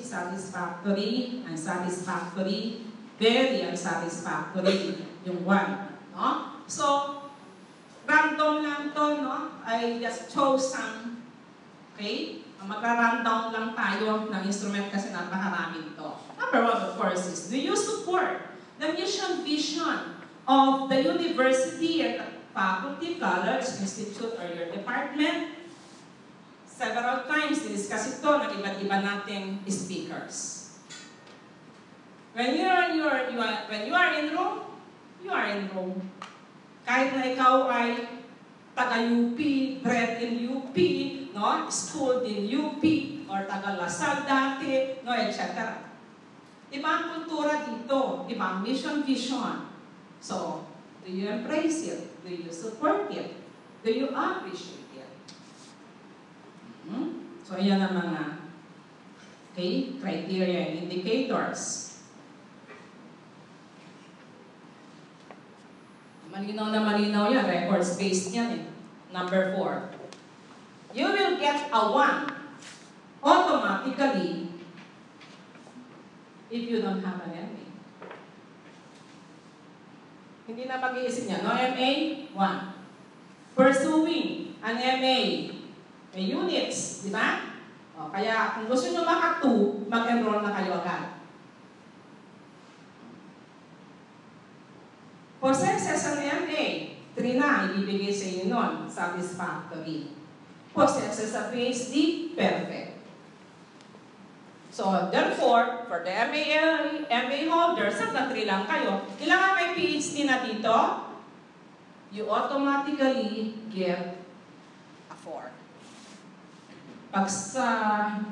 satisfactory, satisfactory, unsatisfactory, very unsatisfactory, yung one. No? So, random lang to, no? I just chose some. Okay? Mag-random lang tayo ng instrument kasi napakarami ito. Number one, of course, is do you support the mission vision of the university and faculty, college, institute, or your department? Several times, discuss ito ng iba't-iba nating speakers. When you are in Rome, you are in Rome. Kahit na ikaw ay taga-UP, bred in UP, no? Schooled in UP, or taga-Lasal dati, no? Etc. Iba ang kultura dito, iba ang mission vision. So, do you embrace it? Do you support it? Do you appreciate it? So, ayan ang mga criteria and indicators. Malinaw na malinaw yan. Records-based yan eh. Number 4. You will get a 1 automatically if you don't have an MA. Hindi na mag-iisip niya. No MA, 1. Pursuing an MA, may units, di ba? O, kaya kung gusto nyo maka-2, mag-enroll na kayo agad. Possesses an MA, 3 na, ibibigay sa inyo nun, satisfactory. Possesses a PhD, perfect. So, therefore, for the MA holders, hanggang 3 lang kayo, kailangan may PhD na dito, you automatically get a 4. Pag sa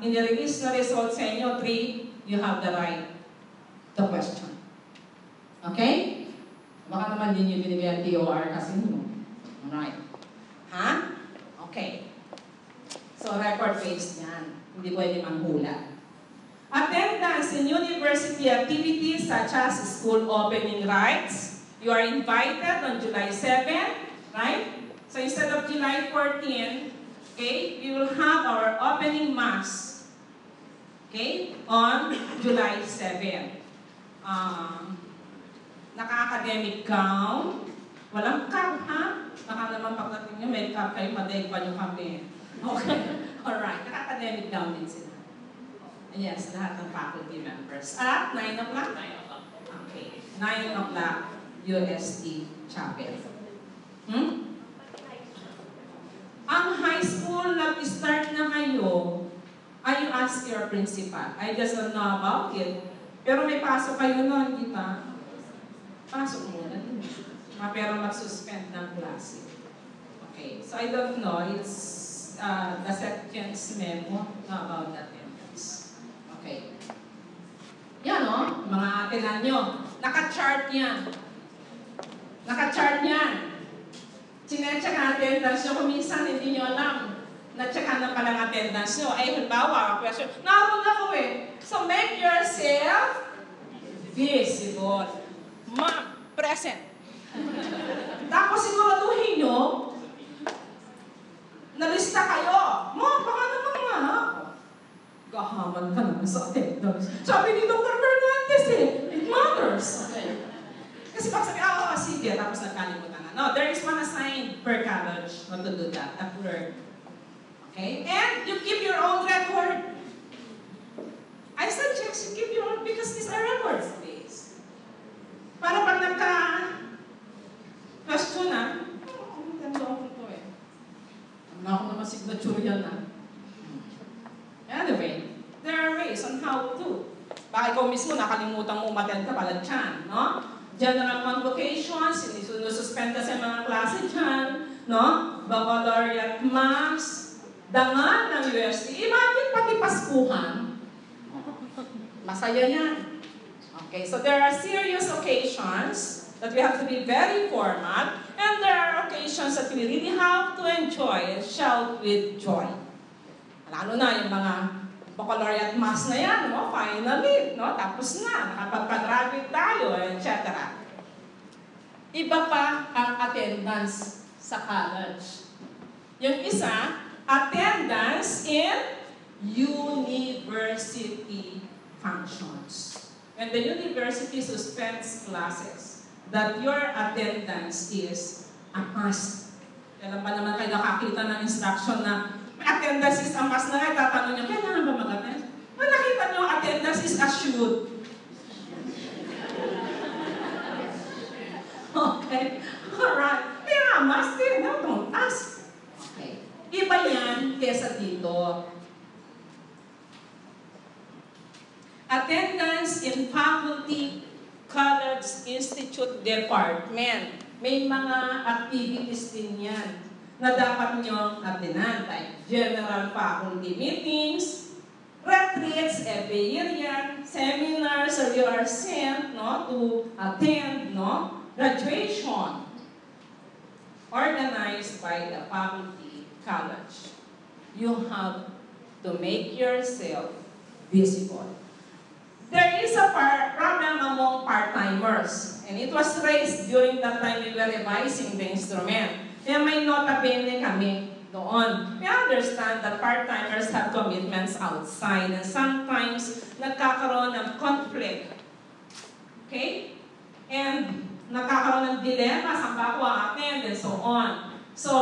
in-release na result sa inyo, 3, you have the right to question. Okay? Baka naman din yung binigyan TOR kasi nyo. Alright. Ha? Okay. So, record-based yan. Hindi pwede manghula. Attendance in university activities such as school opening rites. You are invited on July 7, right? So, instead of July 14, okay, we will have our opening mass, okay, on July 7. Naka-academic gown. Walang cap, ha? Baka naman pagdating nyo, may cap kayo, madaig pa nyo kami. Okay? Alright. Naka-academic gown din sila. Yes, lahat ng faculty members. At 9 o'clock? 9 o'clock. Okay. 9 o'clock, UST Chapel. Ang high school, nag-start na kayo, you ask your principal. I just don't know about it. Pero may pasok kayo nun, di ba? Pasok muna din. Pero mag-suspend ng klase. Okay. So I don't know. It's the sections memo about attendance. Okay. Yan o. Mga atinan nyo. Naka-chart yan. Naka-chart yan. Sinecheck ang attendance nyo. Kung minsan hindi nyo alam. Na-checkan na palang attendance nyo. Ay, halimbawa, question. Naroon ako eh. So make yourself visible. Ma'am, present. Tapos siguraduhin nyo, nalista kayo. Ma'am, baka naman nga. Gahaman ka naman sa attendance. Sabi ni Dr. Fernandez eh, it matters. Okay. Kasi pag sabi, sige, tapos nagkalimutan na. No, there is one assigned per college not to do that, at work. Okay? And you keep your own record. I suggest you keep your own because these are records. Para pag nagka-question na, ganda ako ito eh. Wala ako naman signature yan na. Anyway, there are ways on how to. Baka ikaw mismo nakalimutan mo umattend ka pala dyan, no? General convocations, sinususpend ka sa mga klase dyan, no? Baccalaureate mass, dangal ng UST. Imagine pati paskuhan. Masaya yan. Okay, so there are serious occasions that we have to be very formal, and there are occasions that we really have to enjoy and shout with joy. Lalo na yung mga baccalaureate mass na yan, no? Finally, no? Tapos na, nakapagpa-graduate tayo, etc. Iba pa ang attendance sa college. Yung isa, attendance in university functions. When the university suspends classes, that your attendance is a must. Kailan pa naman kayo nakakita ng instruction na may attendance is a must na nga, tatanong niyo, kailangan ba mag-attend? Well, nakita niyo, attendance is a should. Okay? Alright. Kaya must din, no? Don't ask. Okay. Iba yan kesa dito. Attendance in faculty, college, institute, department. May mga activities din yan na dapat nyo attendan. Like general faculty meetings, retreats, every year yan, seminars, so you are sent to attend, graduation, organized by the faculty college. You have to make yourself visible. There is a problem among part-timers, and it was raised during that time we were revising the instrument. Kaya may nota bene kami doon. We understand that part-timers have commitments outside, and sometimes nagkakaroon ng conflict. Okay? And nagkakaroon ng dilemma sa bawat attend and so on. So,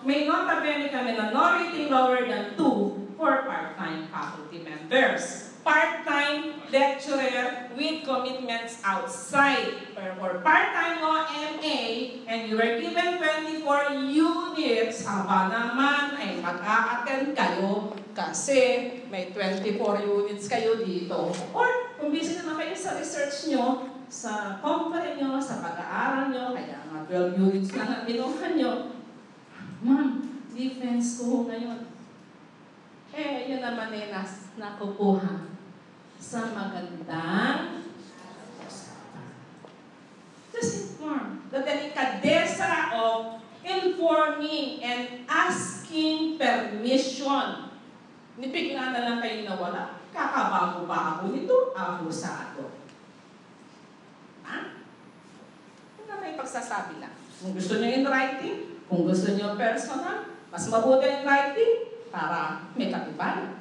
may nota bene kami na no rating lower than 2 for part-time faculty members. Part-time lecturer with commitments outside. For part-time law MA, and you were given 24 units, aba naman ay mag-a-attend kayo kasi may 24 units kayo dito. Or, kung busy naman kayo sa research nyo, sa company nyo, sa pag-aaral nyo, kaya mga 12 units lang ang binuhan nyo, ma'am, defense ko ngayon. Yun naman ay nakukuha sa magandang usapan. Just inform. The delicadeza of informing and asking permission. Nipigla na lang kayo nawala. Kakabago ba ako nito? Abusado. Ha? Kung na may pagsasabi lang. Kung gusto nyo in writing, kung gusto nyo personal, mas mabuti in writing para may katibayan.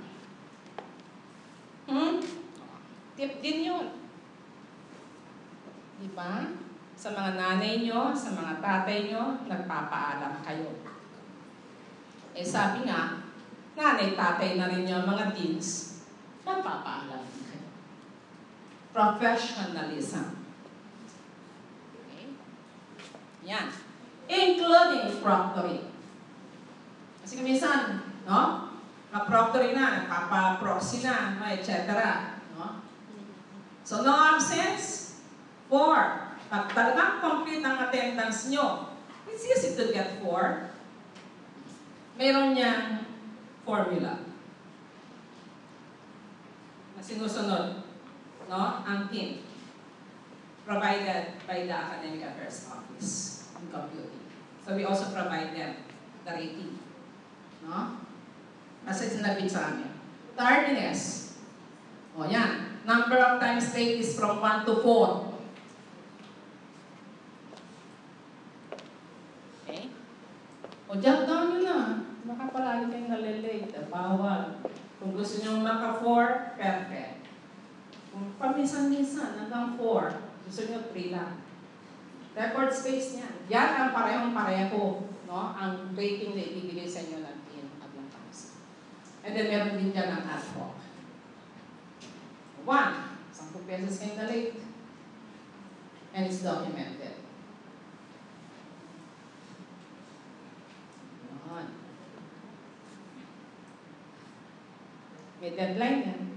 Tip din yun. Diba? Sa mga nanay nyo, sa mga tatay nyo, nagpapaalam kayo. Sabi nga, nanay, tatay na rin yung mga teens, nagpapaalam kayo. Professionalism. Okay? Yan. Including proctoring. Kasi minsan, na-proctoring na, nagpapa-proxy na, etc. So, no absence. 4. Pag talagang complete ang attendance nyo, it's easy to get 4. Mayroon niyang formula na sinusunod, ang team provided by the Academic Affairs Office in computing. So, we also provide them the rating. Kasi sinabit sa amin. Tardiness. Yan. Number of times late is from 1 to 4. Okay? Jot down nyo na. Baka palagi kayong nalilate. Bawal. Kung gusto nyo maka-4, perfect. Kung paminsan-minsan, hanggang 4, gusto nyo 3 lang. Record space niyan. Yan ang parehong-pareho. Ang rating na ibibigay sa inyo ng team at ng council. And then meron din dyan ang ad hoc. 1, 10 pesos kayo na late. And it's documented. May deadline yan.